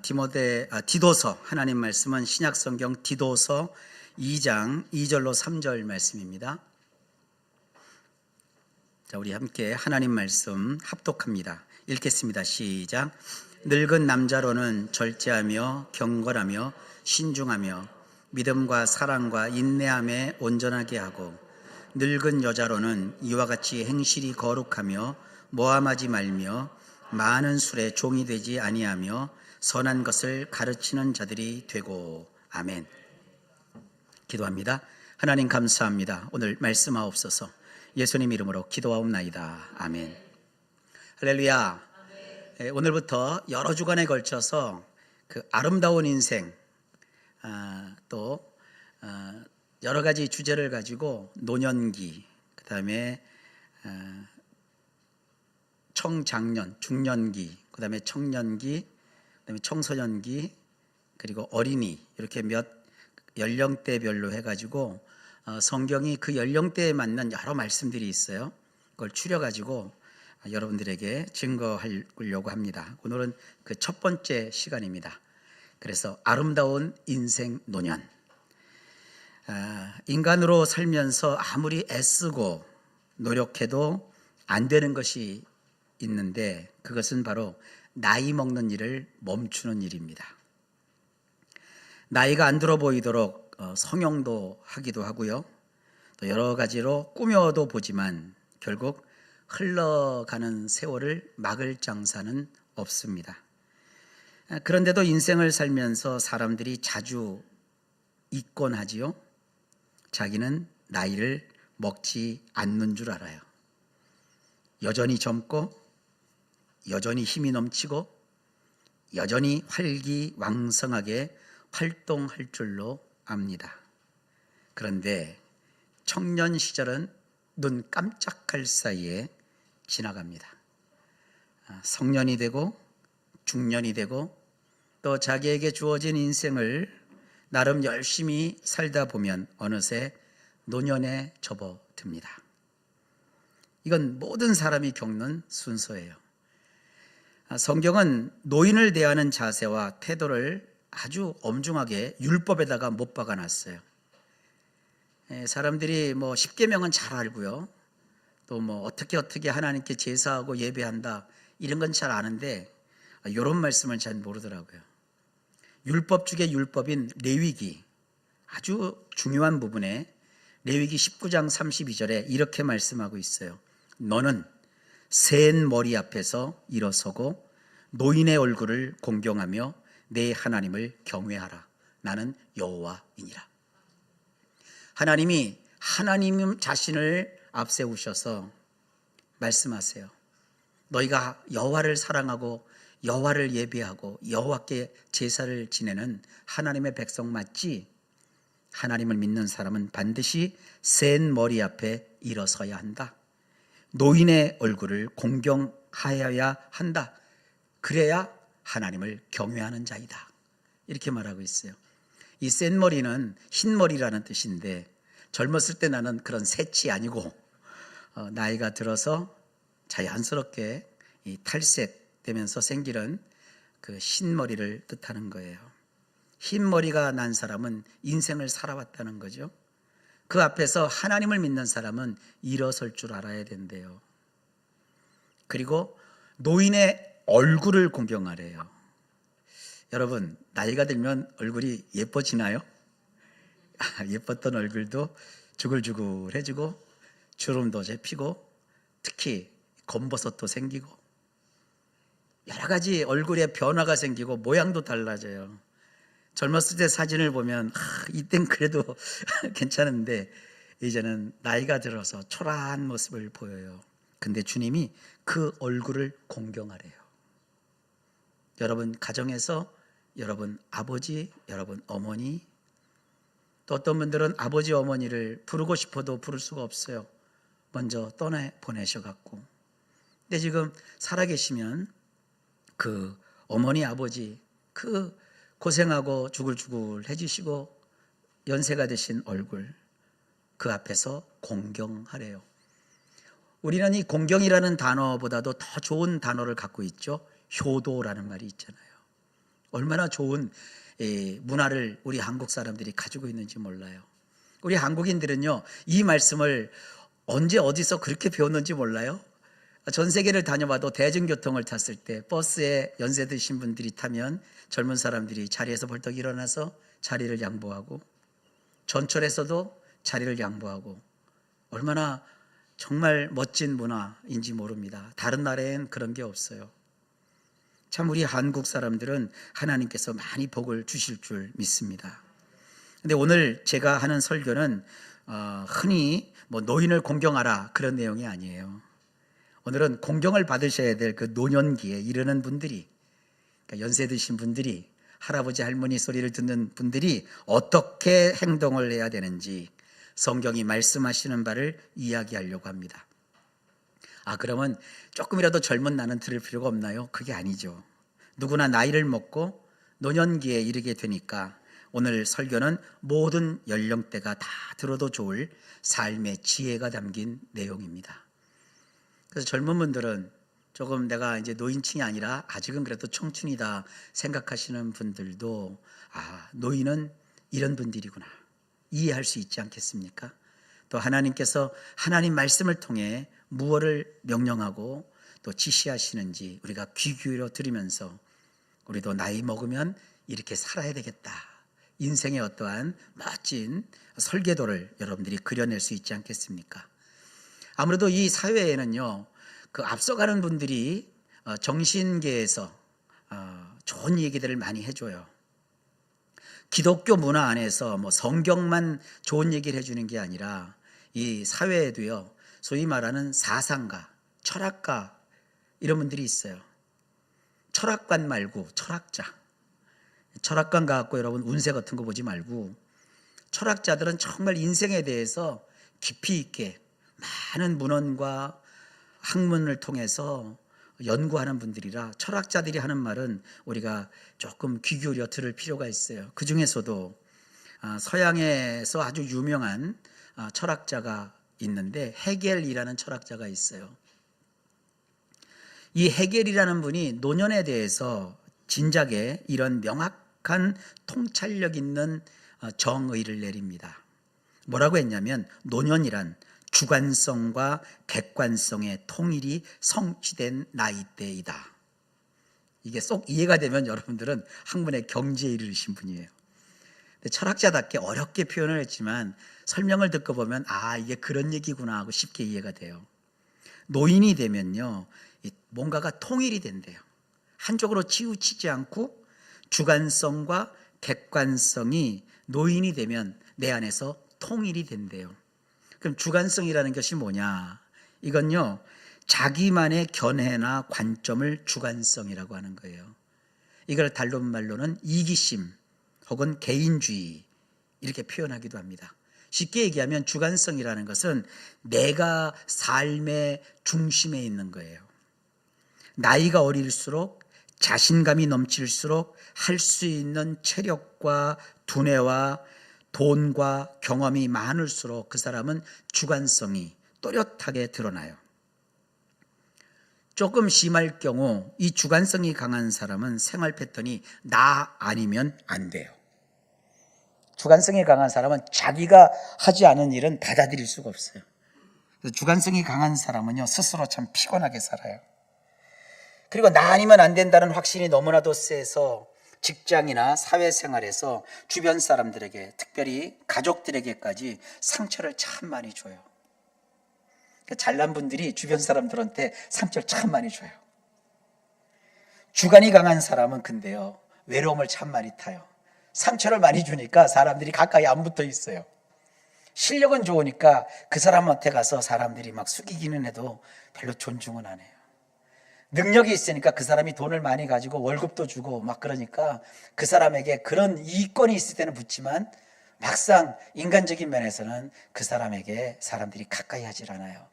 디도서 하나님 말씀은 신약성경 디도서 2장 2절로 3절 말씀입니다. 자, 우리 함께 하나님 말씀 합독합니다. 읽겠습니다. 시작. 늙은 남자로는 절제하며 경건하며 신중하며 믿음과 사랑과 인내함에 온전하게 하고, 늙은 여자로는 이와 같이 행실이 거룩하며 모함하지 말며 많은 술에 종이 되지 아니하며 선한 것을 가르치는 자들이 되고. 아멘. 기도합니다. 하나님 감사합니다. 오늘 말씀하옵소서. 예수님 이름으로 기도하옵나이다. 아멘. 할렐루야. 오늘부터 여러 주간에 걸쳐서 그 아름다운 인생, 또 여러 가지 주제를 가지고 노년기, 그 다음에 청장년, 중년기, 그 다음에 청년기, 그 다음에 청소년기, 그리고 어린이, 이렇게 몇 연령대별로 해가지고 성경이 그 연령대에 맞는 여러 말씀들이 있어요. 그걸 추려가지고 여러분들에게 증거하려고 합니다. 오늘은 그 첫 번째 시간입니다. 그래서 아름다운 인생 노년. 인간으로 살면서 아무리 애쓰고 노력해도 안 되는 것이 있는데, 그것은 바로 나이 먹는 일을 멈추는 일입니다. 나이가 안 들어 보이도록 성형도 하기도 하고요, 또 여러 가지로 꾸며도 보지만 결국 흘러가는 세월을 막을 장사는 없습니다. 그런데도 인생을 살면서 사람들이 자주 잊곤 하지요. 자기는 나이를 먹지 않는 줄 알아요. 여전히 젊고 여전히 힘이 넘치고 여전히 활기왕성하게 활동할 줄로 압니다. 그런데 청년 시절은 눈 깜짝할 사이에 지나갑니다. 성년이 되고 중년이 되고 또 자기에게 주어진 인생을 나름 열심히 살다 보면 어느새 노년에 접어듭니다. 이건 모든 사람이 겪는 순서예요. 성경은 노인을 대하는 자세와 태도를 아주 엄중하게 율법에다가 못 박아놨어요. 사람들이 뭐 십계명은 잘 알고요, 또 뭐 어떻게 하나님께 제사하고 예배한다 이런 건 잘 아는데 이런 말씀을 잘 모르더라고요. 율법 중에 율법인 레위기, 아주 중요한 부분에 레위기 19장 32절에 이렇게 말씀하고 있어요. 너는 센 머리 앞에서 일어서고 노인의 얼굴을 공경하며 내 하나님을 경외하라. 나는 여호와이니라. 하나님이 하나님 자신을 앞세우셔서 말씀하세요. 너희가 여호와를 사랑하고 여호와를 예배하고 여호와께 제사를 지내는 하나님의 백성 맞지? 하나님을 믿는 사람은 반드시 센 머리 앞에 일어서야 한다. 노인의 얼굴을 공경하여야 한다. 그래야 하나님을 경외하는 자이다. 이렇게 말하고 있어요. 이 센 머리는 흰 머리라는 뜻인데, 젊었을 때 나는 그런 새치 아니고 나이가 들어서 자연스럽게 이 탈색되면서 생기는 그 흰 머리를 뜻하는 거예요. 흰 머리가 난 사람은 인생을 살아왔다는 거죠. 그 앞에서 하나님을 믿는 사람은 일어설 줄 알아야 된대요. 그리고 노인의 얼굴을 공경하래요. 여러분, 나이가 들면 얼굴이 예뻐지나요? 예뻤던 얼굴도 주글주글해지고 주름도 잡히고 특히 검버섯도 생기고 여러 가지 얼굴에 변화가 생기고 모양도 달라져요. 젊었을 때 사진을 보면 이땐 그래도 괜찮은데 이제는 나이가 들어서 초라한 모습을 보여요. 근데 주님이 그 얼굴을 공경하래요. 여러분 가정에서 여러분 아버지, 여러분 어머니, 또 어떤 분들은 아버지 어머니를 부르고 싶어도 부를 수가 없어요. 먼저 떠나보내셔갖고. 근데 지금 살아계시면 그 어머니 아버지 그 고생하고 주글주글 해주시고 연세가 되신 얼굴 그 앞에서 공경하래요. 우리는 이 공경이라는 단어보다도 더 좋은 단어를 갖고 있죠. 효도라는 말이 있잖아요. 얼마나 좋은 문화를 우리 한국 사람들이 가지고 있는지 몰라요. 우리 한국인들은요, 이 말씀을 언제 어디서 그렇게 배웠는지 몰라요. 전 세계를 다녀봐도 대중교통을 탔을 때 버스에 연세 드신 분들이 타면 젊은 사람들이 자리에서 벌떡 일어나서 자리를 양보하고, 전철에서도 자리를 양보하고, 얼마나 정말 멋진 문화인지 모릅니다. 다른 나라엔 그런 게 없어요. 참 우리 한국 사람들은 하나님께서 많이 복을 주실 줄 믿습니다. 근데 오늘 제가 하는 설교는 흔히 뭐 노인을 공경하라 그런 내용이 아니에요. 오늘은 공경을 받으셔야 될 그 노년기에 이르는 분들이, 그러니까 연세 드신 분들이, 할아버지 할머니 소리를 듣는 분들이 어떻게 행동을 해야 되는지 성경이 말씀하시는 바를 이야기하려고 합니다. 그러면 조금이라도 젊은 나는 들을 필요가 없나요? 그게 아니죠. 누구나 나이를 먹고 노년기에 이르게 되니까 오늘 설교는 모든 연령대가 다 들어도 좋을 삶의 지혜가 담긴 내용입니다. 그래서 젊은 분들은 조금 내가 이제 노인층이 아니라 아직은 그래도 청춘이다 생각하시는 분들도 노인은 이런 분들이구나 이해할 수 있지 않겠습니까? 또 하나님께서 하나님 말씀을 통해 무엇을 명령하고 또 지시하시는지 우리가 귀 기울여 들으면서 우리도 나이 먹으면 이렇게 살아야 되겠다, 인생의 어떠한 멋진 설계도를 여러분들이 그려낼 수 있지 않겠습니까? 아무래도 이 사회에는요, 그 앞서가는 분들이 정신계에서 좋은 얘기들을 많이 해줘요. 기독교 문화 안에서 뭐 성경만 좋은 얘기를 해주는 게 아니라 이 사회에도요, 소위 말하는 사상가, 철학가 이런 분들이 있어요. 철학관 말고 철학자. 철학관 가갖고 여러분 운세 같은 거 보지 말고, 철학자들은 정말 인생에 대해서 깊이 있게 많은 문헌과 학문을 통해서 연구하는 분들이라 철학자들이 하는 말은 우리가 조금 귀 기울여 들을 필요가 있어요. 그 중에서도 서양에서 아주 유명한 철학자가 있는데 헤겔이라는 철학자가 있어요. 이 헤겔이라는 분이 노년에 대해서 진작에 이런 명확한 통찰력 있는 정의를 내립니다. 뭐라고 했냐면 노년이란 주관성과 객관성의 통일이 성취된 나이대이다. 이게 쏙 이해가 되면 여러분들은 학문의 경지에 이르신 분이에요. 근데 철학자답게 어렵게 표현을 했지만 설명을 듣고 보면 이게 그런 얘기구나 하고 쉽게 이해가 돼요. 노인이 되면요, 뭔가가 통일이 된대요. 한쪽으로 치우치지 않고 주관성과 객관성이 노인이 되면 내 안에서 통일이 된대요. 그럼 주관성이라는 것이 뭐냐? 이건요, 자기만의 견해나 관점을 주관성이라고 하는 거예요. 이걸 다른 말로는 이기심 혹은 개인주의 이렇게 표현하기도 합니다. 쉽게 얘기하면 주관성이라는 것은 내가 삶의 중심에 있는 거예요. 나이가 어릴수록 자신감이 넘칠수록 할 수 있는 체력과 두뇌와 돈과 경험이 많을수록 그 사람은 주관성이 또렷하게 드러나요. 조금 심할 경우 이 주관성이 강한 사람은 생활 패턴이 나 아니면 안 돼요. 주관성이 강한 사람은 자기가 하지 않은 일은 받아들일 수가 없어요. 주관성이 강한 사람은요, 스스로 참 피곤하게 살아요. 그리고 나 아니면 안 된다는 확신이 너무나도 세서 직장이나 사회생활에서 주변 사람들에게, 특별히 가족들에게까지 상처를 참 많이 줘요. 잘난 분들이 주변 사람들한테 상처를 참 많이 줘요. 주관이 강한 사람은 근데요, 외로움을 참 많이 타요. 상처를 많이 주니까 사람들이 가까이 안 붙어 있어요. 실력은 좋으니까 그 사람한테 가서 사람들이 막 숙이기는 해도 별로 존중은 안 해요. 능력이 있으니까 그 사람이 돈을 많이 가지고 월급도 주고 막 그러니까 그 사람에게 그런 이권이 있을 때는 붙지만 막상 인간적인 면에서는 그 사람에게 사람들이 가까이 하질 않아요.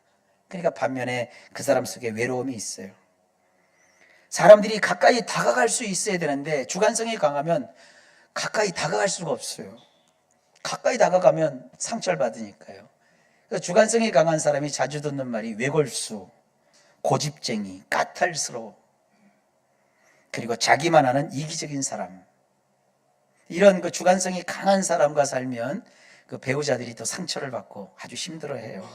그러니까 반면에 그 사람 속에 외로움이 있어요. 사람들이 가까이 다가갈 수 있어야 되는데 주관성이 강하면 가까이 다가갈 수가 없어요. 가까이 다가가면 상처를 받으니까요. 그래서 주관성이 강한 사람이 자주 듣는 말이 외골수, 고집쟁이, 까탈스러워. 그리고 자기만 아는 이기적인 사람, 이런 그 주관성이 강한 사람과 살면 그 배우자들이 또 상처를 받고 아주 힘들어해요.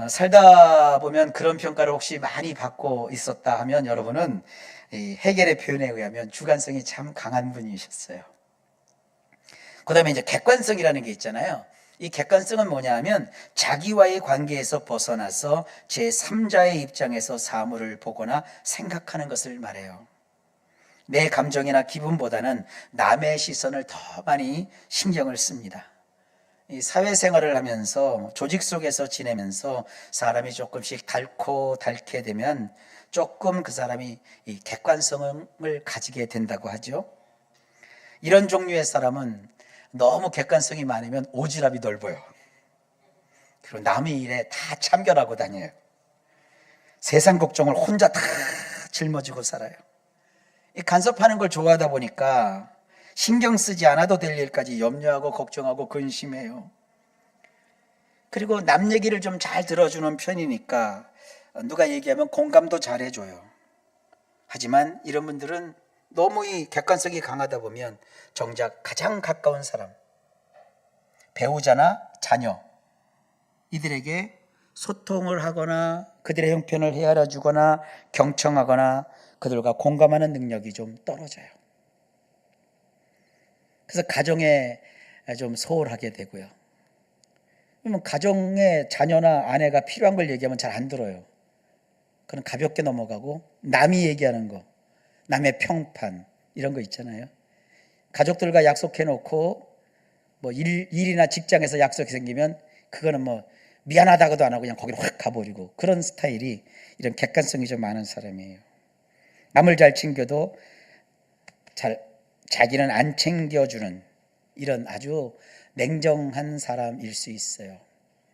살다 보면 그런 평가를 혹시 많이 받고 있었다 하면 여러분은 이 헤겔의 표현에 의하면 주관성이 참 강한 분이셨어요. 그 다음에 이제 객관성이라는 게 있잖아요. 이 객관성은 뭐냐 하면 자기와의 관계에서 벗어나서 제3자의 입장에서 사물을 보거나 생각하는 것을 말해요. 내 감정이나 기분보다는 남의 시선을 더 많이 신경을 씁니다. 이 사회생활을 하면서 조직 속에서 지내면서 사람이 조금씩 닳고 닳게 되면 조금 그 사람이 이 객관성을 가지게 된다고 하죠. 이런 종류의 사람은 너무 객관성이 많으면 오지랖이 넓어요. 그리고 남의 일에 다 참견하고 다녀요. 세상 걱정을 혼자 다 짊어지고 살아요. 이 간섭하는 걸 좋아하다 보니까 신경 쓰지 않아도 될 일까지 염려하고 걱정하고 근심해요. 그리고 남 얘기를 좀 잘 들어주는 편이니까 누가 얘기하면 공감도 잘 해줘요. 하지만 이런 분들은 너무 이 객관성이 강하다 보면 정작 가장 가까운 사람, 배우자나 자녀, 이들에게 소통을 하거나 그들의 형편을 헤아려 주거나 경청하거나 그들과 공감하는 능력이 좀 떨어져요. 그래서 가정에 좀 소홀하게 되고요. 그러면 가정에 자녀나 아내가 필요한 걸 얘기하면 잘 안 들어요. 그건 가볍게 넘어가고 남이 얘기하는 거, 남의 평판 이런 거 있잖아요. 가족들과 약속해 놓고 뭐 일이나 직장에서 약속이 생기면 그거는 뭐 미안하다고도 안 하고 그냥 거기로 확 가버리고, 그런 스타일이 이런 객관성이 좀 많은 사람이에요. 남을 잘 챙겨도 자기는 안 챙겨주는 이런 아주 냉정한 사람일 수 있어요.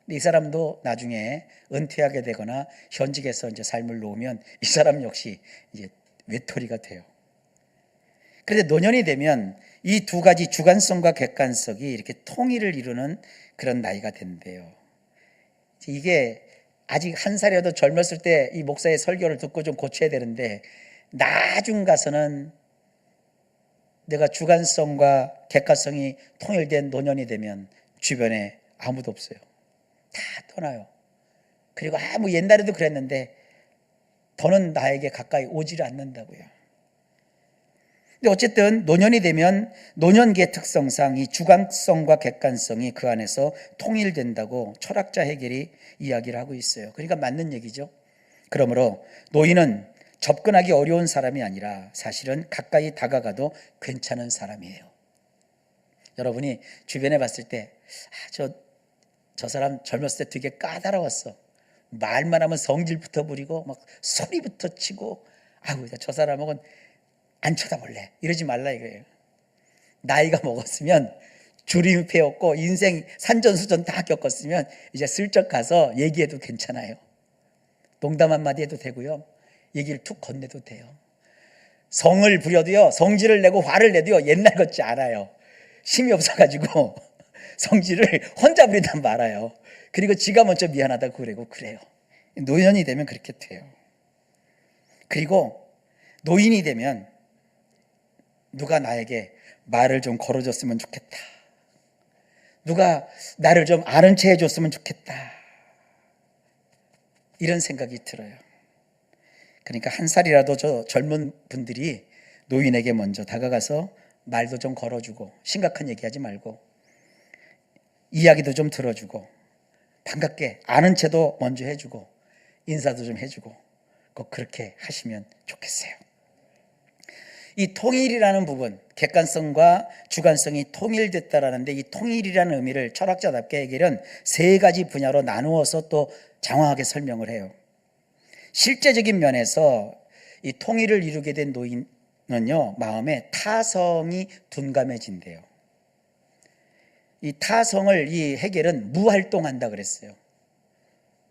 이 사람도 나중에 은퇴하게 되거나 현직에서 이제 삶을 놓으면 이 사람 역시 이제 외톨이가 돼요. 그런데 노년이 되면 이 두 가지 주관성과 객관성이 이렇게 통일을 이루는 그런 나이가 된대요. 이게 아직 한 살이라도 젊었을 때 이 목사의 설교를 듣고 좀 고쳐야 되는데, 나중 가서는 내가 주관성과 객관성이 통일된 노년이 되면 주변에 아무도 없어요. 다 떠나요. 그리고 아무 옛날에도 그랬는데 더는 나에게 가까이 오지를 않는다고요. 근데 어쨌든 노년이 되면 노년기의 특성상 이 주관성과 객관성이 그 안에서 통일된다고 철학자 헤겔이 이야기를 하고 있어요. 그러니까 맞는 얘기죠. 그러므로 노인은 접근하기 어려운 사람이 아니라 사실은 가까이 다가가도 괜찮은 사람이에요. 여러분이 주변에 봤을 때 저 사람 젊었을 때 되게 까다로웠어, 말만 하면 성질부터 부리고 막 소리부터 치고, 저 사람하고는 안 쳐다볼래, 이러지 말라 이거예요. 나이가 먹었으면 주림패였고 인생 산전수전 다 겪었으면 이제 슬쩍 가서 얘기해도 괜찮아요. 농담 한마디 해도 되고요, 얘기를 툭 건네도 돼요. 성을 부려도요, 성질을 내고 화를 내도요 옛날 같지 않아요. 힘이 없어가지고 성질을 혼자 부리다 말아요. 그리고 지가 먼저 미안하다고 그래요. 노년이 되면 그렇게 돼요. 그리고 노인이 되면 누가 나에게 말을 좀 걸어줬으면 좋겠다, 누가 나를 좀 아는 체 해줬으면 좋겠다, 이런 생각이 들어요. 그러니까 한 살이라도 저 젊은 분들이 노인에게 먼저 다가가서 말도 좀 걸어주고, 심각한 얘기하지 말고 이야기도 좀 들어주고, 반갑게 아는 체도 먼저 해주고 인사도 좀 해주고, 꼭 그렇게 하시면 좋겠어요. 이 통일이라는 부분, 객관성과 주관성이 통일됐다라는데, 이 통일이라는 의미를 철학자답게 헤겔은 세 가지 분야로 나누어서 또 장황하게 설명을 해요. 실제적인 면에서 이 통일을 이루게 된 노인은요, 마음에 타성이 둔감해진대요. 이 타성을 이 헤겔은 무활동한다 그랬어요.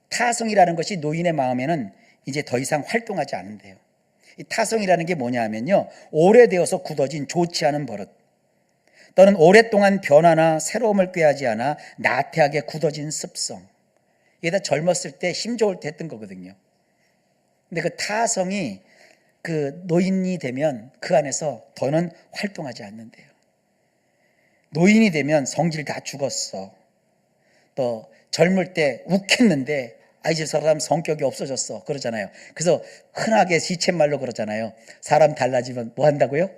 타성이라는 것이 노인의 마음에는 이제 더 이상 활동하지 않는데요. 이 타성이라는 게 뭐냐 하면요, 오래되어서 굳어진 좋지 않은 버릇, 또는 오랫동안 변화나 새로움을 꾀하지 않아 나태하게 굳어진 습성, 이게 다 젊었을 때 힘 좋을 때 했던 거거든요. 근데 그 타성이 그 노인이 되면 그 안에서 더는 활동하지 않는데요. 노인이 되면 성질 다 죽었어. 또 젊을 때 욱했는데 이제 사람 성격이 없어졌어 그러잖아요. 그래서 흔하게 시쳇말로 그러잖아요. 사람 달라지면 뭐 한다고요?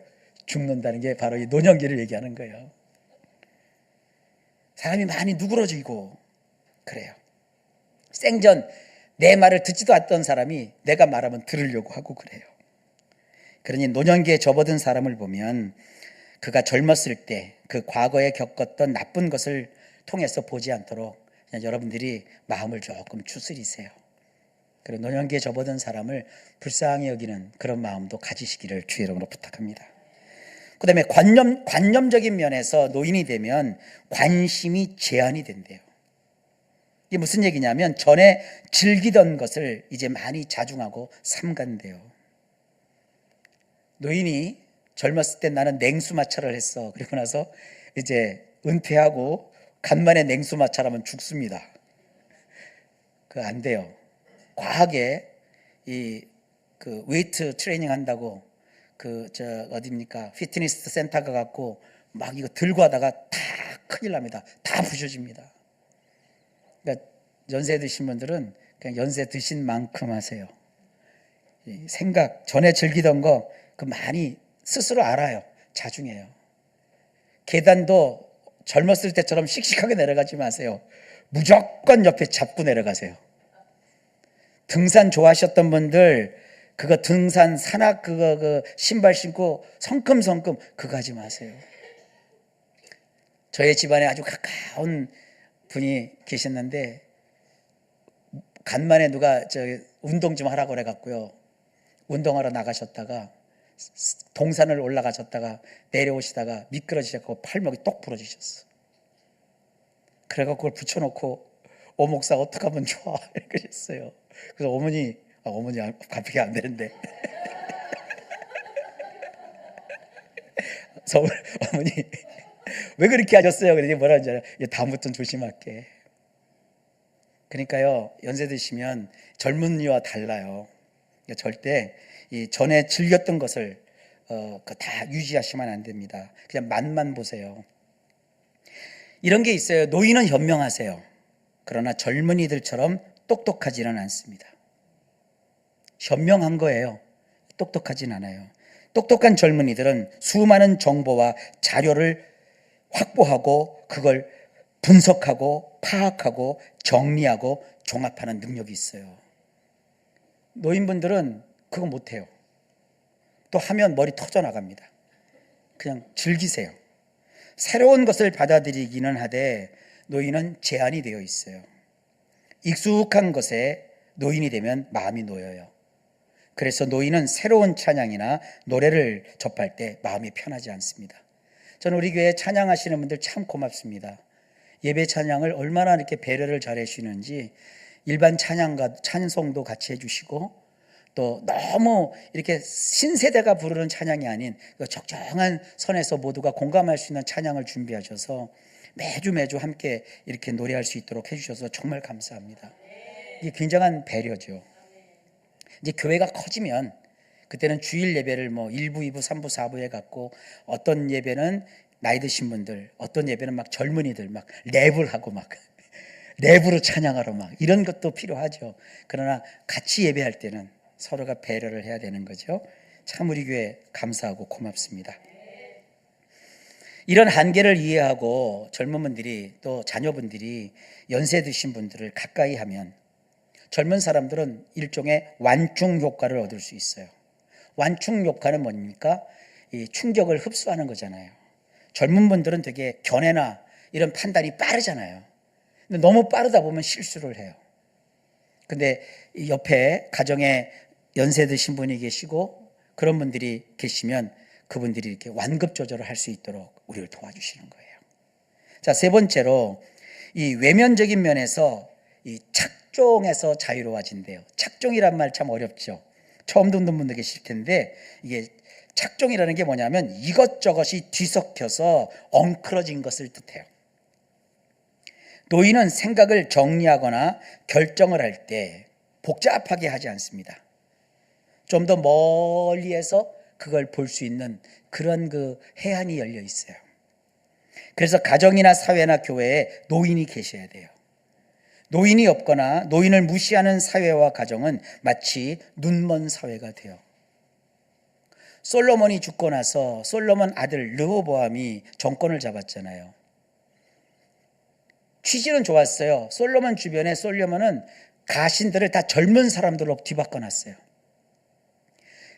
죽는다는 게 바로 이 노년기를 얘기하는 거예요. 사람이 많이 누그러지고 그래요. 생전 내 말을 듣지도 않던 사람이 내가 말하면 들으려고 하고 그래요. 그러니 노년기에 접어든 사람을 보면 그가 젊었을 때 그 과거에 겪었던 나쁜 것을 통해서 보지 않도록 그냥 여러분들이 마음을 조금 추스리세요. 그리고 노년기에 접어든 사람을 불쌍히 여기는 그런 마음도 가지시기를 주의 이름으로 부탁합니다. 그 다음에 관념적인 면에서 노인이 되면 관심이 제한이 된대요. 이게 무슨 얘기냐면 전에 즐기던 것을 이제 많이 자중하고 삼간대요. 노인이 젊었을 때 나는 냉수마찰을 했어. 그리고 나서 이제 은퇴하고 간만에 냉수마찰하면 죽습니다. 그거 안 돼요. 과하게 그 웨이트 트레이닝 한다고 어디입니까? 피트니스 센터 가갖고 막 이거 들고 하다가 다 큰일 납니다. 다 부셔집니다. 그러니까 연세 드신 분들은 그냥 연세 드신 만큼 하세요. 생각, 전에 즐기던 거 그 많이 스스로 알아요. 자중해요. 계단도 젊었을 때처럼 씩씩하게 내려가지 마세요. 무조건 옆에 잡고 내려가세요. 등산 좋아하셨던 분들 그거 등산 산악 그 신발 신고 성큼성큼 그거 하지 마세요. 저희 집안에 아주 가까운 분이 계셨는데 간만에 누가 운동 좀 하라고 그래갖고요. 운동하러 나가셨다가 동산을 올라가셨다가 내려오시다가 미끄러지셨고 팔목이 똑 부러지셨어. 그래갖고 그걸 붙여놓고 목사 어떻게 하면 좋아 이렇게 했어요. 그래서 어머니 갑자기 안 되는데 서울 어머니 왜 그렇게 하셨어요? 그랬더니 뭐라 하는지 알아요? 다음부터는 조심할게. 그러니까요, 연세 드시면 젊은이와 달라요. 절대 이 전에 즐겼던 것을 다 유지하시면 안 됩니다. 그냥 맛만 보세요. 이런 게 있어요. 노인은 현명하세요. 그러나 젊은이들처럼 똑똑하지는 않습니다. 현명한 거예요. 똑똑하진 않아요. 똑똑한 젊은이들은 수많은 정보와 자료를 확보하고 그걸 분석하고 파악하고 정리하고 종합하는 능력이 있어요. 노인분들은 그거 못해요. 또 하면 머리 터져나갑니다. 그냥 즐기세요. 새로운 것을 받아들이기는 하되 노인은 제한이 되어 있어요. 익숙한 것에 노인이 되면 마음이 놓여요. 그래서 노인은 새로운 찬양이나 노래를 접할 때 마음이 편하지 않습니다. 저는 우리 교회 찬양하시는 분들 참 고맙습니다. 예배 찬양을 얼마나 이렇게 배려를 잘 해주시는지 일반 찬송도 같이 해주시고 또 너무 이렇게 신세대가 부르는 찬양이 아닌 적정한 선에서 모두가 공감할 수 있는 찬양을 준비하셔서 매주 함께 이렇게 노래할 수 있도록 해주셔서 정말 감사합니다. 이게 굉장한 배려죠. 이제 교회가 커지면 그때는 주일 예배를 1부, 2부, 3부, 4부 해갖고 어떤 예배는 나이 드신 분들, 어떤 예배는 막 젊은이들 막 랩을 하고 막 랩으로 찬양하러 막 이런 것도 필요하죠. 그러나 같이 예배할 때는 서로가 배려를 해야 되는 거죠. 참 우리 교회 감사하고 고맙습니다. 이런 한계를 이해하고 젊은 분들이 또 자녀분들이 연세 드신 분들을 가까이 하면 젊은 사람들은 일종의 완충 효과를 얻을 수 있어요. 완충 효과는 뭡니까? 이 충격을 흡수하는 거잖아요. 젊은 분들은 되게 견해나 이런 판단이 빠르잖아요. 근데 너무 빠르다 보면 실수를 해요. 근데 옆에 가정에 연세 드신 분이 계시고 그런 분들이 계시면 그분들이 이렇게 완급 조절을 할 수 있도록 우리를 도와주시는 거예요. 자, 세 번째로 이 외면적인 면에서 이 착종에서 자유로워진대요. 착종이란 말 참 어렵죠. 처음 듣는 분들 계실 텐데 이게 착종이라는 게 뭐냐면 이것저것이 뒤섞여서 엉클어진 것을 뜻해요. 노인은 생각을 정리하거나 결정을 할 때 복잡하게 하지 않습니다. 좀 더 멀리에서 그걸 볼 수 있는 그런 그 해안이 열려 있어요. 그래서 가정이나 사회나 교회에 노인이 계셔야 돼요. 노인이 없거나 노인을 무시하는 사회와 가정은 마치 눈먼 사회가 돼요. 솔로몬이 죽고 나서 솔로몬 아들 르호보암이 정권을 잡았잖아요. 취지는 좋았어요. 솔로몬 주변에 솔로몬은 가신들을 다 젊은 사람들로 뒤바꿔 놨어요.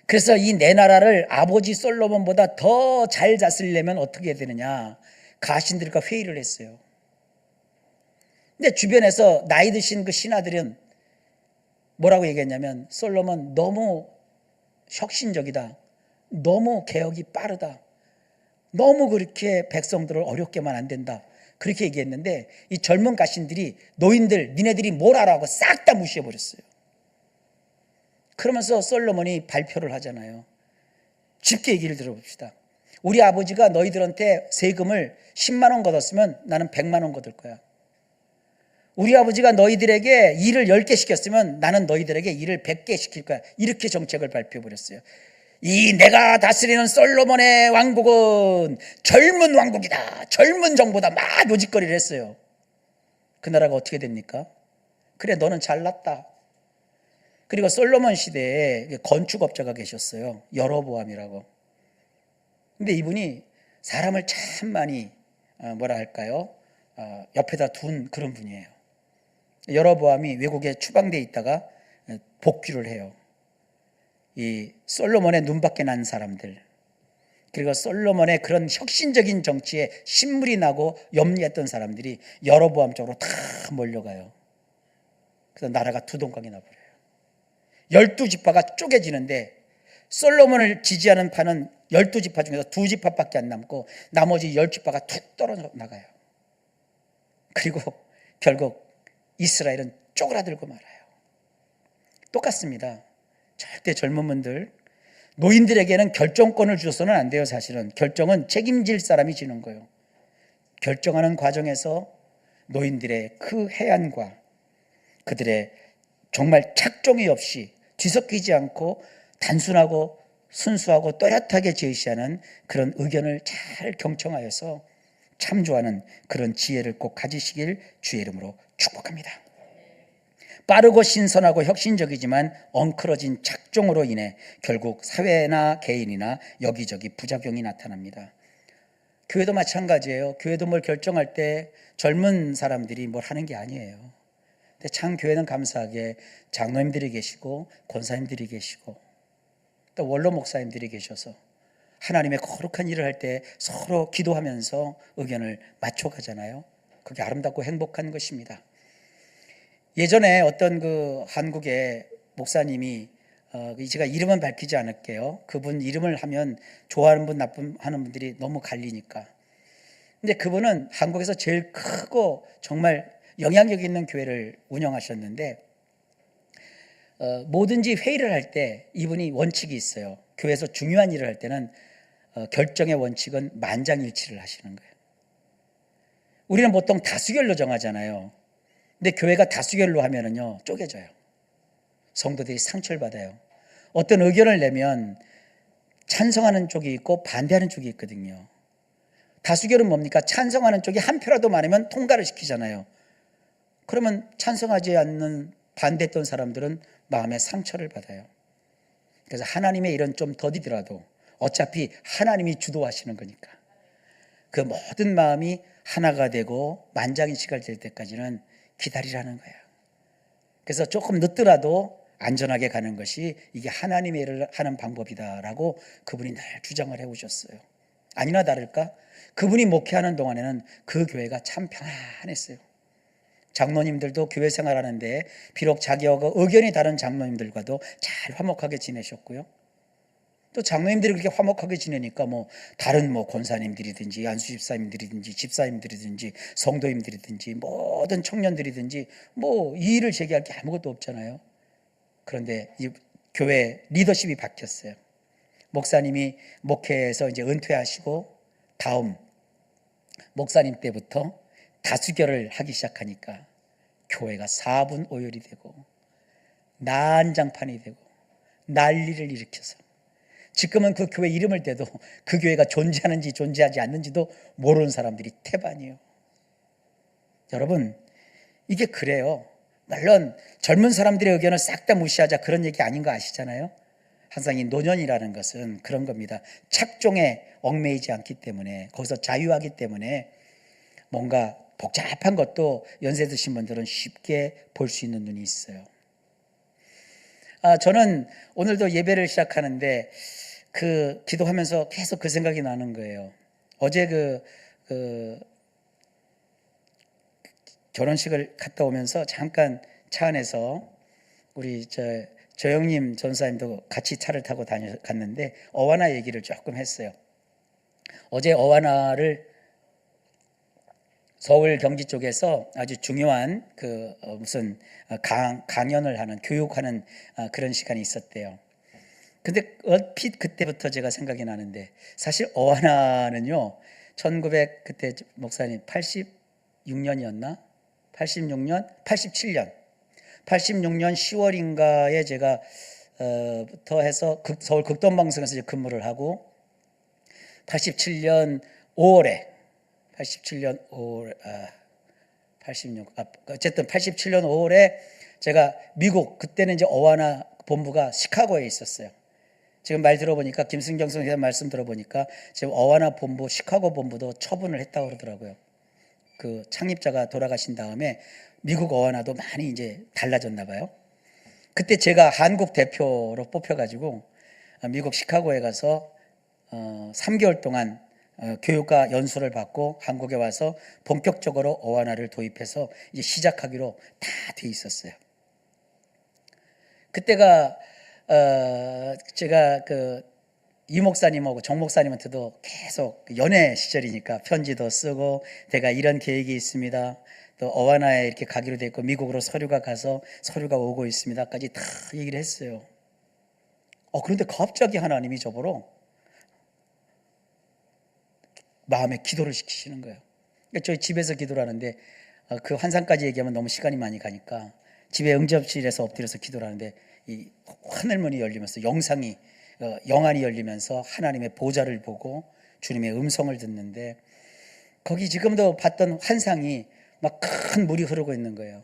그래서 이 내 나라를 아버지 솔로몬보다 더 잘 다스리려면 어떻게 해야 되느냐, 가신들과 회의를 했어요. 근데 주변에서 나이 드신 그 신하들은 뭐라고 얘기했냐면, 솔로몬 너무 혁신적이다, 너무 개혁이 빠르다, 너무 그렇게 백성들을 어렵게만 안 된다, 그렇게 얘기했는데 이 젊은 가신들이 노인들 니네들이 뭘 알아 하고 싹 다 무시해버렸어요. 그러면서 솔로몬이 발표를 하잖아요. 쉽게 얘기를 들어봅시다. 우리 아버지가 너희들한테 세금을 10만 원 걷었으면 나는 100만 원 걷을 거야. 우리 아버지가 너희들에게 일을 10개 시켰으면 나는 너희들에게 일을 100개 시킬 거야. 이렇게 정책을 발표해버렸어요. 이 내가 다스리는 솔로몬의 왕국은 젊은 왕국이다, 젊은 정부다, 막 요짓거리를 했어요. 그 나라가 어떻게 됩니까? 그래, 너는 잘났다. 그리고 솔로몬 시대에 건축업자가 계셨어요. 여로보암이라고. 근데 이분이 사람을 참 많이 뭐라 할까요? 옆에다 둔 그런 분이에요. 여로보암이 외국에 추방돼 있다가 복귀를 해요. 이 솔로몬의 눈밖에 난 사람들, 그리고 솔로몬의 그런 혁신적인 정치에 신물이 나고 염려했던 사람들이 여로보암 쪽으로 다 몰려가요. 그래서 나라가 두동강이 나버려요. 12지파가 쪼개지는데 솔로몬을 지지하는 파는 12지파 중에서 2지파밖에 안 남고 나머지 10지파가 툭 떨어져 나가요. 그리고 결국 이스라엘은 쪼그라들고 말아요. 똑같습니다. 절대 젊은 분들, 노인들에게는 결정권을 주어서는 안 돼요. 사실은 결정은 책임질 사람이 지는 거예요. 결정하는 과정에서 노인들의 그 해안과 그들의 정말 착종이 없이 뒤섞이지 않고 단순하고 순수하고 또렷하게 제시하는 그런 의견을 잘 경청하여서 참조하는 그런 지혜를 꼭 가지시길 주의 이름으로 축복합니다. 빠르고 신선하고 혁신적이지만 엉클어진 착종으로 인해 결국 사회나 개인이나 여기저기 부작용이 나타납니다. 교회도 마찬가지예요. 교회도 뭘 결정할 때 젊은 사람들이 뭘 하는 게 아니에요. 근데 참 교회는 감사하게 장로님들이 계시고 권사님들이 계시고 또 원로 목사님들이 계셔서 하나님의 거룩한 일을 할 때 서로 기도하면서 의견을 맞춰가잖아요. 그게 아름답고 행복한 것입니다. 예전에 어떤 그 한국의 목사님이 제가 이름은 밝히지 않을게요. 그분 이름을 하면 좋아하는 분 나쁜 하는 분들이 너무 갈리니까. 근데 그분은 한국에서 제일 크고 정말 영향력 있는 교회를 운영하셨는데 뭐든지 회의를 할 때 이분이 원칙이 있어요. 교회에서 중요한 일을 할 때는 결정의 원칙은 만장일치를 하시는 거예요. 우리는 보통 다수결로 정하잖아요. 근데 교회가 다수결로 하면은요 쪼개져요. 성도들이 상처를 받아요. 어떤 의견을 내면 찬성하는 쪽이 있고 반대하는 쪽이 있거든요. 다수결은 뭡니까? 찬성하는 쪽이 한 표라도 많으면 통과를 시키잖아요. 그러면 찬성하지 않는 반대했던 사람들은 마음에 상처를 받아요. 그래서 하나님의 일은 좀 더디더라도 어차피 하나님이 주도하시는 거니까 그 모든 마음이 하나가 되고 만장일치가 될 때까지는 기다리라는 거예요. 그래서 조금 늦더라도 안전하게 가는 것이 이게 하나님의 일을 하는 방법이다라고 그분이 늘 주장을 해오셨어요. 아니나 다를까 그분이 목회하는 동안에는 그 교회가 참 평안했어요. 장로님들도 교회 생활하는데 비록 자기하고 의견이 다른 장로님들과도 잘 화목하게 지내셨고요. 또 장로님들이 그렇게 화목하게 지내니까 다른 권사님들이든지 안수집사님들이든지 집사님들이든지 성도님들이든지 모든 청년들이든지 이의를 제기할 게 아무것도 없잖아요. 그런데 이 교회 리더십이 바뀌었어요. 목사님이 목회에서 이제 은퇴하시고 다음 목사님 때부터 다수결을 하기 시작하니까 교회가 4분 오열이 되고 난장판이 되고 난리를 일으켜서 지금은 그 교회 이름을 대도 그 교회가 존재하는지 존재하지 않는지도 모르는 사람들이 태반이에요. 여러분, 이게 그래요. 물론 젊은 사람들의 의견을 싹 다 무시하자 그런 얘기 아닌 거 아시잖아요. 항상 이 노년이라는 것은 그런 겁니다. 착종에 얽매이지 않기 때문에, 거기서 자유하기 때문에 뭔가 복잡한 것도 연세 드신 분들은 쉽게 볼 수 있는 눈이 있어요. 저는 오늘도 예배를 시작하는데 기도하면서 계속 그 생각이 나는 거예요. 어제 결혼식을 갔다 오면서 잠깐 차 안에서 우리 저 형님 전사님도 같이 차를 타고 갔는데 어와나 얘기를 조금 했어요. 어제 어와나를 서울 경기 쪽에서 아주 중요한 무슨 강연을 하는, 교육하는 그런 시간이 있었대요. 근데 얼핏 그때부터 제가 생각이 나는데, 사실 어와나는요 1900 그때 목사님 86년이었나? 86년? 87년 10월인가에 제가 부터 해서 서울 극동방송에서 이제 근무를 하고 87년 5월에 어쨌든 87년 5월에 제가 미국, 그때는 이제 어와나 본부가 시카고에 있었어요. 지금 말 들어보니까, 김승경 선생님 말씀 들어보니까 지금 어와나 본부, 시카고 본부도 처분을 했다고 그러더라고요. 그 창립자가 돌아가신 다음에 미국 어와나도 많이 이제 달라졌나 봐요. 그때 제가 한국 대표로 뽑혀가지고 미국 시카고에 가서 3개월 동안 교육과 연수를 받고 한국에 와서 본격적으로 어와나를 도입해서 이제 시작하기로 다 돼 있었어요. 그때가 제가 이 목사님하고 정 목사님한테도 계속 연애 시절이니까 편지도 쓰고, 내가 이런 계획이 있습니다, 또 어와나에 이렇게 가기로 돼 있고 미국으로 서류가 가서 서류가 오고 있습니다까지 다 얘기를 했어요. 그런데 갑자기 하나님이 저보러 마음에 기도를 시키시는 거예요. 그러니까 저희 집에서 기도를 하는데 그 환상까지 얘기하면 너무 시간이 많이 가니까 집에 응접실에서 엎드려서 기도를 하는데 이 하늘문이 열리면서 영안이 열리면서 하나님의 보좌를 보고 주님의 음성을 듣는데, 거기 지금도 봤던 환상이 막 큰 물이 흐르고 있는 거예요.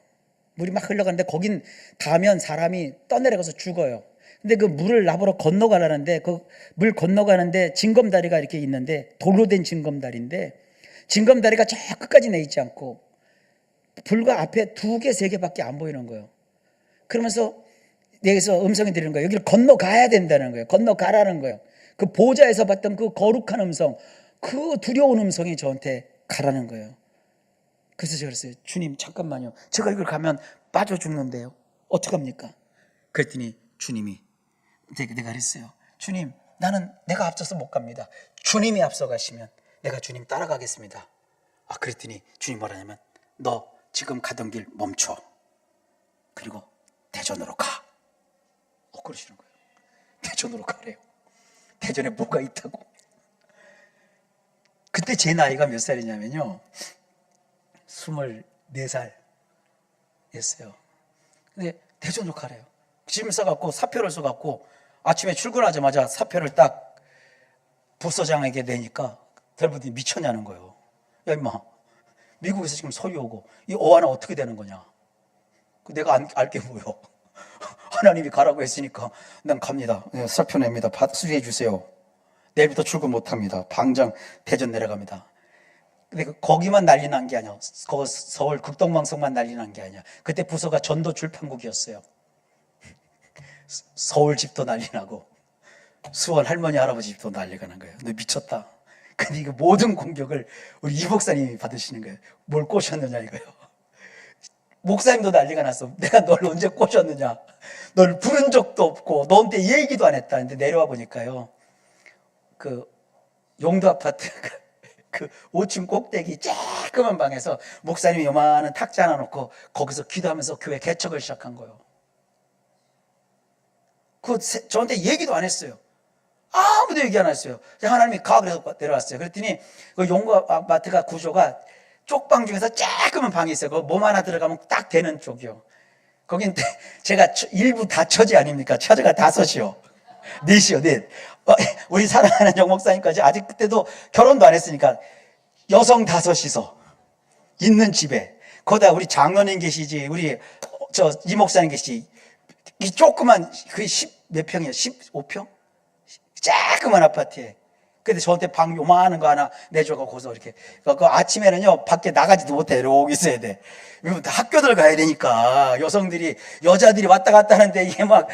물이 막 흘러가는데 거긴 닿으면 사람이 떠내려가서 죽어요. 근데 그 물을 나보러 건너가라는데 그 물 건너가는데 징검다리가 이렇게 있는데, 돌로 된 징검다리인데 징검다리가 저 끝까지 내 있지 않고 불과 앞에 2개, 3개밖에 안 보이는 거예요. 그러면서 내게서 음성이 들리는 거예요. 여기를 건너가야 된다는 거예요. 건너가라는 거예요. 그 보좌에서 봤던 그 거룩한 음성, 그 두려운 음성이 저한테 가라는 거예요. 그래서 제가 그랬어요. 주님, 잠깐만요. 제가 이걸 가면 빠져 죽는데요. 어떡합니까? 그랬더니 주님이, 내가 그랬어요. 주님, 나는 내가 앞서서 못 갑니다. 주님이 앞서 가시면 내가 주님 따라가겠습니다. 그랬더니 주님 뭐라냐면, 너 지금 가던 길 멈춰. 그리고 대전으로 가. 그러시는 거예요. 대전으로 가래요. 대전에 뭐가 있다고. 그때 제 나이가 몇 살이냐면요 24살이었어요. 근데 대전으로 가래요. 짐을 싸갖고 사표를 써갖고 아침에 출근하자마자 사표를 딱 부서장에게 내니까 대부분이 미쳤냐는 거예요. 야 임마, 미국에서 지금 서류 오고 이 어와나 어떻게 되는 거냐. 내가 알게 뭐요. 하나님이 가라고 했으니까 난 갑니다. 사표 냅니다. 수리해 주세요. 내일부터 출근 못합니다. 당장 대전 내려갑니다. 근데 거기만 난리 난 게 아니야. 서울 극동방송만 난리 난 게 아니야. 그때 부서가 전도 출판국이었어요. 서울 집도 난리 나고 수원 할머니 할아버지 집도 난리가 난 거예요. 너 미쳤다. 근데 이거 모든 공격을 우리 이 목사님이 받으시는 거예요. 뭘 꼬셨느냐 이거예요. 목사님도 난리가 났어. 내가 널 언제 꼬셨느냐. 널 부른 적도 없고 너한테 얘기도 안 했다. 근데 내려와 보니까요, 그 용도 아파트 그 5층 꼭대기 쬐끄만 방에서 목사님이 요만한 탁자 하나 놓고 거기서 기도하면서 교회 개척을 시작한 거예요. 저한테 얘기도 안 했어요. 아무도 얘기 안 했어요. 하나님이 가 그래서 내려왔어요. 그랬더니 그 용도 아파트가 구조가 쪽방 중에서 쬐끄만 방이 있어요. 그 몸 하나 들어가면 딱 되는 쪽이요. 거긴 제가 일부 다 처지 아닙니까? 처제가 5이요. 넷이요, 넷. 우리 사랑하는 정 목사님까지 아직 그때도 결혼도 안 했으니까 여성 5이서 있는 집에 거기다 우리 장로님 계시지, 우리 이 목사님 계시지. 이 조그만 그 10 몇 평이에요? 15평? 조그만 아파트에. 근데 저한테 방 요만한 거 하나 내줘서 거기서 이렇게. 그 아침에는요, 밖에 나가지도 못해. 이러고 있어야 돼. 학교들 가야 되니까. 여자들이 왔다 갔다 하는데 이게 막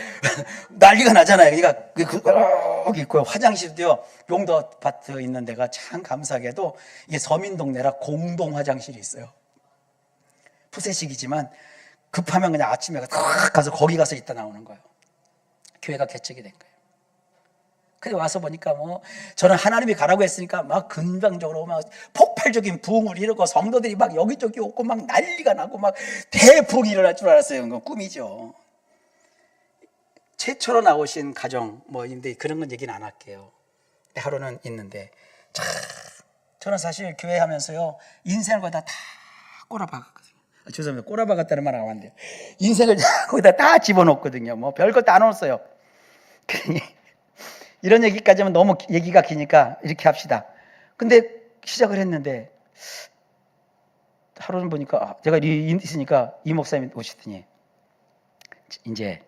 난리가 나잖아요. 그러니까 여기 있고요. 화장실도요, 용도 아파트 있는 데가 참 감사하게도 이게 서민동네라 공동 화장실이 있어요. 푸세식이지만 급하면 그냥 아침에 가서 거기 가서 있다 나오는 거예요. 교회가 개척이 된 거예요. 근데 와서 보니까 저는 하나님이 가라고 했으니까 막 긍정적으로 막 폭발적인 부흥을 이루고 성도들이 막 여기저기 오고 막 난리가 나고 막 대부흥이 일어날 줄 알았어요. 그건 꿈이죠. 최초로 나오신 가정 인데 그런 건 얘기는 안 할게요. 하루는 있는데 저는 사실 교회 하면서요, 인생을 거기다 다 꼬라박았거든요. 죄송합니다. 꼬라박았다는 말 안 하면 안 돼요. 인생을 거기다 다 집어넣었거든요. 별것도 안 없어요. 그러니 이런 얘기까지 하면 너무 얘기가 기니까 이렇게 합시다. 근데 시작을 했는데 하루는 보니까 제가 있으니까 이 목사님이 오시더니 이제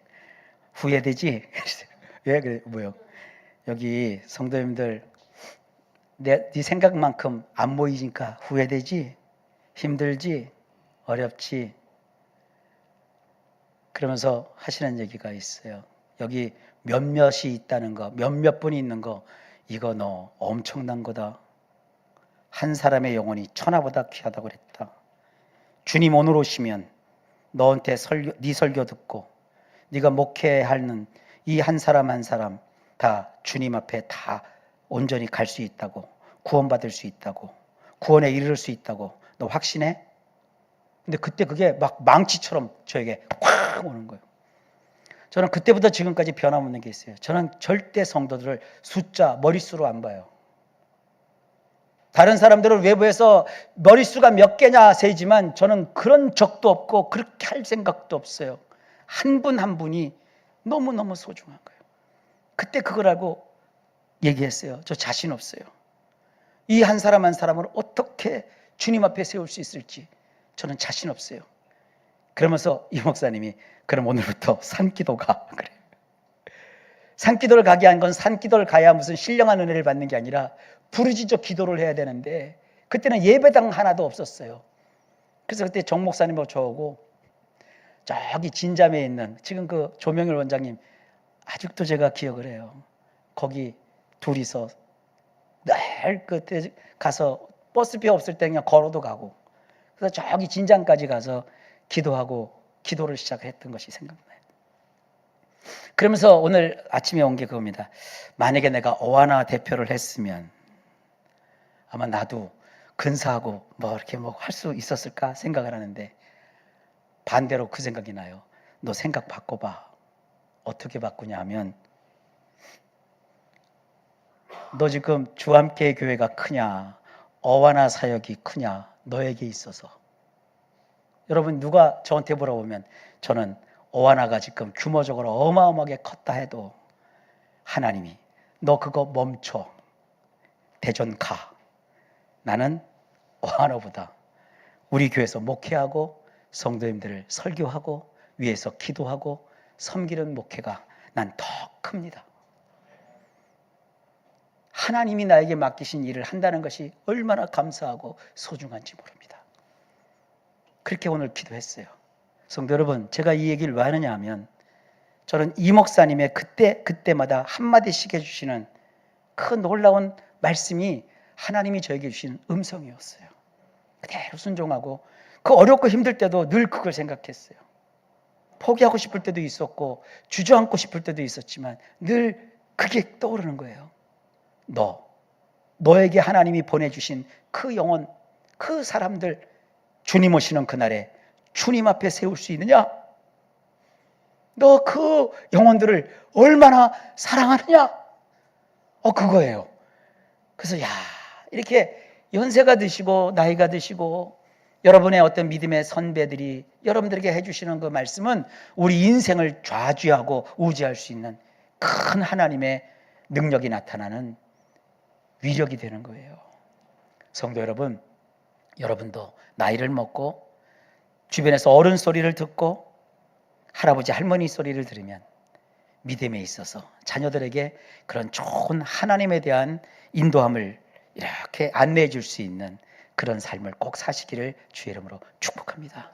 후회되지? 왜 그래? 뭐요? 여기 성도님들 네 생각만큼 안 보이니까 후회되지? 힘들지? 어렵지? 그러면서 하시는 얘기가 있어요. 여기 몇몇이 있다는 거, 몇몇 분이 있는 거, 이거 너 엄청난 거다. 한 사람의 영혼이 천하보다 귀하다고 그랬다. 주님 오늘 오시면 너한테 네 설교 듣고 네가 목회하는 이 한 사람 한 사람 다 주님 앞에 다 온전히 갈 수 있다고, 구원받을 수 있다고, 구원에 이르를 수 있다고. 너 확신해? 근데 그때 그게 막 망치처럼 저에게 콱 오는 거예요. 저는 그때부터 지금까지 변함없는 게 있어요. 저는 절대 성도들을 숫자, 머릿수로 안 봐요. 다른 사람들은 외부에서 머릿수가 몇 개냐 세지만 저는 그런 적도 없고 그렇게 할 생각도 없어요. 한 분 한 분이 너무너무 소중한 거예요. 그때 그걸 알고 얘기했어요. 저 자신 없어요. 이 한 사람 한 사람을 어떻게 주님 앞에 세울 수 있을지 저는 자신 없어요. 그러면서 이 목사님이 그럼 오늘부터 산기도 가. 그래. 산기도를 가게 한 건 산기도를 가야 무슨 신령한 은혜를 받는 게 아니라 부르짖어 기도를 해야 되는데 그때는 예배당 하나도 없었어요. 그래서 그때 정 목사님하고 저하고 저기 진잠에 있는 지금 그 조명일 원장님 아직도 제가 기억을 해요. 거기 둘이서 늘 그때 가서 버스비 없을 때 그냥 걸어도 가고 그래서 저기 진장까지 가서 기도하고 기도를 시작했던 것이 생각나요. 그러면서 오늘 아침에 온 게 그겁니다. 만약에 내가 어하나 대표를 했으면 아마 나도 근사하고 이렇게 할 수 있었을까 생각을 하는데 반대로 그 생각이 나요. 너 생각 바꿔봐. 어떻게 바꾸냐 하면 너 지금 주함께 교회가 크냐 어하나 사역이 크냐 너에게 있어서 여러분 누가 저한테 물어보면 저는 어하나가 지금 규모적으로 어마어마하게 컸다 해도 하나님이 너 그거 멈춰 대전 가. 나는 어하나보다 우리 교회에서 목회하고 성도님들을 설교하고 위에서 기도하고 섬기는 목회가 난 더 큽니다. 하나님이 나에게 맡기신 일을 한다는 것이 얼마나 감사하고 소중한지 모릅니다. 그렇게 오늘 기도했어요. 성도 여러분, 제가 이 얘기를 왜 하느냐 하면 저는 이 목사님의 그때마다 한마디씩 해주시는 그 놀라운 말씀이 하나님이 저에게 주신 음성이었어요. 그대로 순종하고 그 어렵고 힘들 때도 늘 그걸 생각했어요. 포기하고 싶을 때도 있었고 주저앉고 싶을 때도 있었지만 늘 그게 떠오르는 거예요. 너에게 하나님이 보내주신 그 영혼, 그 사람들 주님 오시는 그날에 주님 앞에 세울 수 있느냐? 너 그 영혼들을 얼마나 사랑하느냐? 그거예요. 그래서 이렇게 연세가 드시고 나이가 드시고 여러분의 어떤 믿음의 선배들이 여러분들에게 해주시는 그 말씀은 우리 인생을 좌지하고 우지할 수 있는 큰 하나님의 능력이 나타나는 위력이 되는 거예요. 성도 여러분, 여러분도 나이를 먹고 주변에서 어른 소리를 듣고 할아버지 할머니 소리를 들으면 믿음에 있어서 자녀들에게 그런 좋은 하나님에 대한 인도함을 이렇게 안내해 줄 수 있는 그런 삶을 꼭 사시기를 주의 이름으로 축복합니다.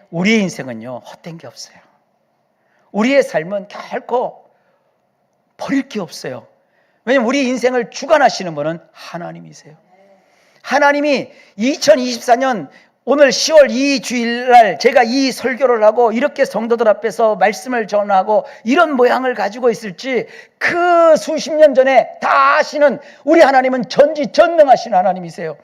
우리의 인생은요, 헛된 게 없어요. 우리의 삶은 결코 버릴 게 없어요. 왜냐하면 우리 인생을 주관하시는 분은 하나님이세요. 하나님이 2024년 오늘 10월 2 주일날 제가 이 설교를 하고 이렇게 성도들 앞에서 말씀을 전하고 이런 모양을 가지고 있을지 그 수십 년 전에 다 아시는 우리 하나님은 전지전능하신 하나님이세요.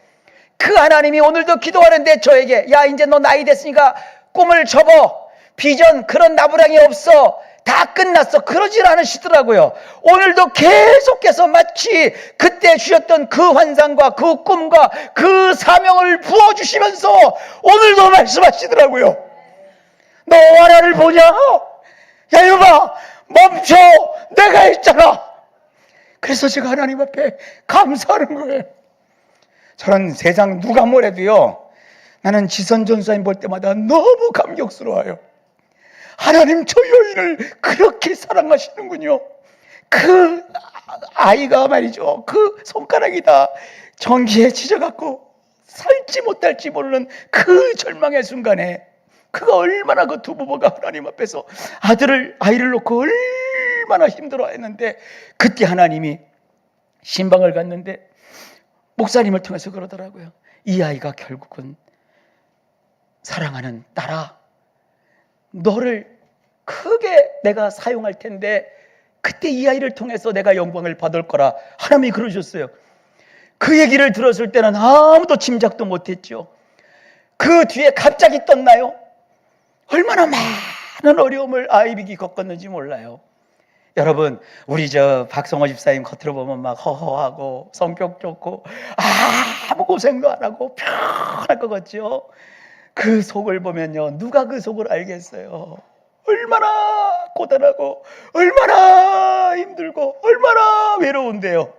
그 하나님이 오늘도 기도하는데 저에게 야 이제 너 나이 됐으니까 꿈을 접어, 비전 그런 나부랑이 없어, 다 끝났어, 그러질 않으시더라고요. 오늘도 계속해서 마치 그때 주셨던 그 환상과 그 꿈과 그 사명을 부어주시면서 오늘도 말씀하시더라고요. 너 하나를 보냐? 야 이놈아 멈춰, 내가 했잖아. 그래서 제가 하나님 앞에 감사하는 거예요. 저는 세상 누가 뭐래도요, 나는 지선 전사님 볼 때마다 너무 감격스러워요. 하나님 저 여인을 그렇게 사랑하시는군요. 그 아이가 말이죠, 그 손가락이다 전기에 지져갖고 살지 못할지 모르는 그 절망의 순간에 그가 얼마나 그 두 부부가 하나님 앞에서 아이를 놓고 얼마나 힘들어했는데 그때 하나님이 신방을 갔는데 목사님을 통해서 그러더라고요. 이 아이가 결국은 사랑하는 딸아, 너를 크게 내가 사용할 텐데 그때 이 아이를 통해서 내가 영광을 받을 거라 하나님이 그러셨어요. 그 얘기를 들었을 때는 아무도 짐작도 못했죠. 그 뒤에 갑자기 떴나요? 얼마나 많은 어려움을 아이빅이 겪었는지 몰라요. 여러분, 우리 저 박성호 집사님 겉으로 보면 막 허허하고 성격 좋고 아무 고생도 안 하고 편할 것 같죠. 그 속을 보면요, 누가 그 속을 알겠어요. 얼마나 고단하고 얼마나 힘들고 얼마나 외로운데요.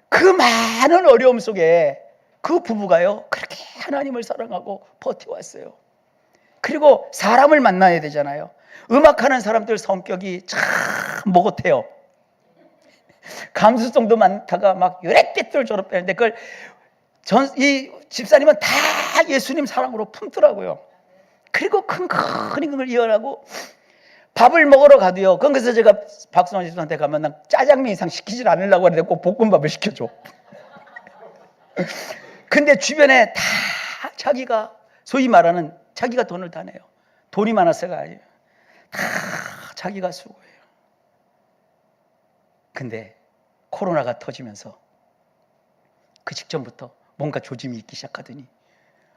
그 많은 어려움 속에 그 부부가요 그렇게 하나님을 사랑하고 버텨왔어요. 그리고 사람을 만나야 되잖아요. 음악하는 사람들 성격이 참 모고태요. 감수성도 많다가 막 유래삐뚤 졸업했는데 그걸 이 집사님은 다 예수님 사랑으로 품더라고요. 그리고 큰큰히 그걸 이어나고 밥을 먹으러 가도요. 그래서 제가 박수환 집사한테 가면 난 짜장면 이상 시키질 않으려고 하는데 꼭 볶음밥을 시켜줘. 근데 주변에 다 자기가 소위 말하는 자기가 돈을 다 내요. 돈이 많아서가 아니에요. 다 자기가 수고해요. 근데 코로나가 터지면서 그 직전부터 뭔가 조짐이 있기 시작하더니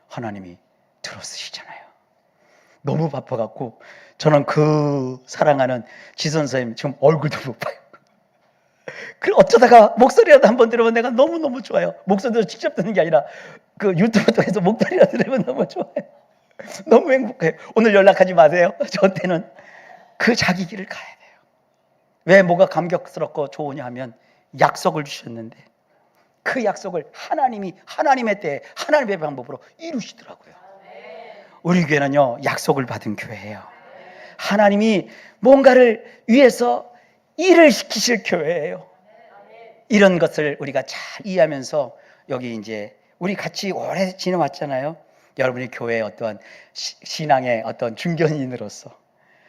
하나님이 들어쓰시잖아요. 너무 바빠갖고 저는 그 사랑하는 지선 선생님 지금 얼굴도 못 봐요. 그 어쩌다가 목소리라도 한번 들으면 내가 너무너무 좋아요. 목소리도 직접 듣는 게 아니라 그 유튜브 통해서 목소리라도 들으면 너무 좋아요. 너무 행복해요. 오늘 연락하지 마세요. 저한테는 그 자기 길을 가야 돼요. 왜 뭐가 감격스럽고 좋으냐 하면 약속을 주셨는데 그 약속을 하나님이 하나님의 때에 하나님의 방법으로 이루시더라고요. 우리 교회는요 약속을 받은 교회예요. 하나님이 뭔가를 위해서 일을 시키실 교회예요. 이런 것을 우리가 잘 이해하면서 여기 이제 우리 같이 오래 지내왔잖아요. 여러분이 교회의 어떤 신앙의 어떤 중견인으로서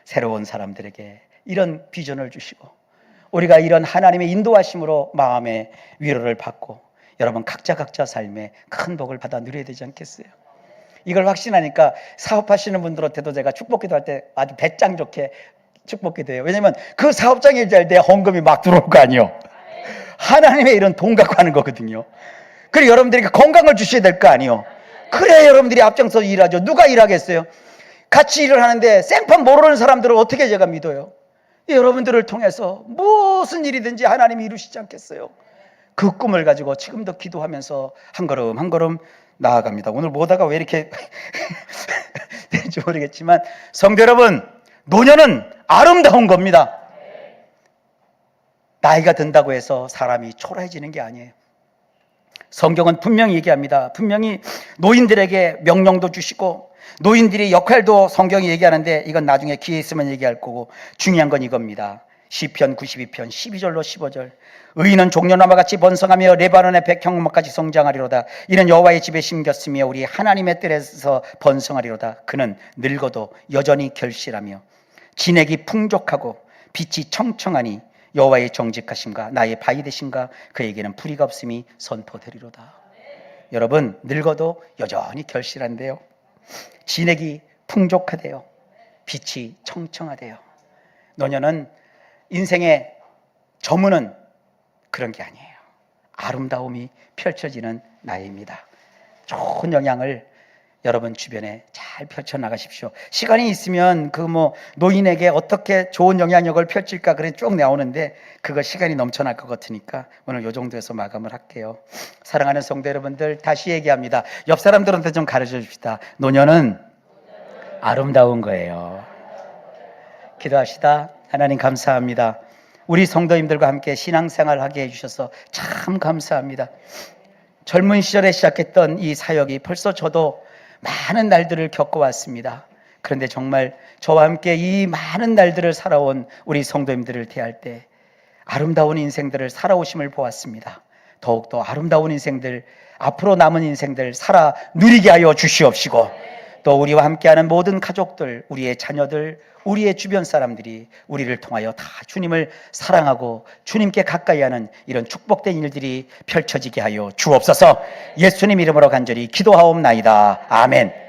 새로운 사람들에게 이런 비전을 주시고 우리가 이런 하나님의 인도하심으로 마음의 위로를 받고 여러분 각자 삶에 큰 복을 받아 누려야 되지 않겠어요? 이걸 확신하니까 사업하시는 분들한테도 제가 축복기도 할 때 아주 배짱 좋게 축복기도해요. 왜냐하면 그 사업장이 잘 때 헌금이 막 들어올 거 아니에요. 하나님의 이런 돈 갖고 하는 거거든요. 그리고 여러분들에게 건강을 주셔야 될 거 아니에요. 그래야 여러분들이 앞장서 일하죠. 누가 일하겠어요? 같이 일을 하는데 생판 모르는 사람들을 어떻게 제가 믿어요? 여러분들을 통해서 무슨 일이든지 하나님이 이루시지 않겠어요? 그 꿈을 가지고 지금도 기도하면서 한 걸음 한 걸음 나아갑니다. 오늘 뭐다가 왜 이렇게 될지 모르겠지만 성도 여러분, 노년은 아름다운 겁니다. 나이가 든다고 해서 사람이 초라해지는 게 아니에요. 성경은 분명히 얘기합니다. 분명히 노인들에게 명령도 주시고 노인들의 역할도 성경이 얘기하는데 이건 나중에 기회 있으면 얘기할 거고 중요한 건 이겁니다. 시편 92편 12절로 15절. 의인은 종려나무와 같이 번성하며 레바논의 백향목같이 성장하리로다. 이는 여호와의 집에 심겼으며 우리 하나님의 뜰에서 번성하리로다. 그는 늙어도 여전히 결실하며 진액이 풍족하고 빛이 청청하니 여호와의 정직하심과 나의 바위 되심과 그에게는 불의가 없음이 선포되리로다. 여러분, 늙어도 여전히 결실한데요, 진액이 풍족하대요, 빛이 청청하대요. 노년은 인생의 저문은 그런 게 아니에요. 아름다움이 펼쳐지는 나이입니다. 좋은 영향을 여러분 주변에 잘 펼쳐나가십시오. 시간이 있으면 노인에게 어떻게 좋은 영향력을 펼칠까 그래 쭉 나오는데 그거 시간이 넘쳐날 것 같으니까 오늘 요 정도에서 마감을 할게요. 사랑하는 성도 여러분들, 다시 얘기합니다. 옆 사람들한테 좀 가르쳐 줍시다. 노년은 아름다운 거예요. 기도합시다. 하나님 감사합니다. 우리 성도님들과 함께 신앙생활 하게 해주셔서 참 감사합니다. 젊은 시절에 시작했던 이 사역이 벌써 저도 많은 날들을 겪어왔습니다. 그런데 정말 저와 함께 이 많은 날들을 살아온 우리 성도님들을 대할 때 아름다운 인생들을 살아오심을 보았습니다. 더욱더 아름다운 인생들, 앞으로 남은 인생들 살아 누리게 하여 주시옵시고, 또 우리와 함께하는 모든 가족들, 우리의 자녀들, 우리의 주변 사람들이 우리를 통하여 다 주님을 사랑하고 주님께 가까이 하는 이런 축복된 일들이 펼쳐지게 하여 주옵소서. 예수님 이름으로 간절히 기도하옵나이다. 아멘.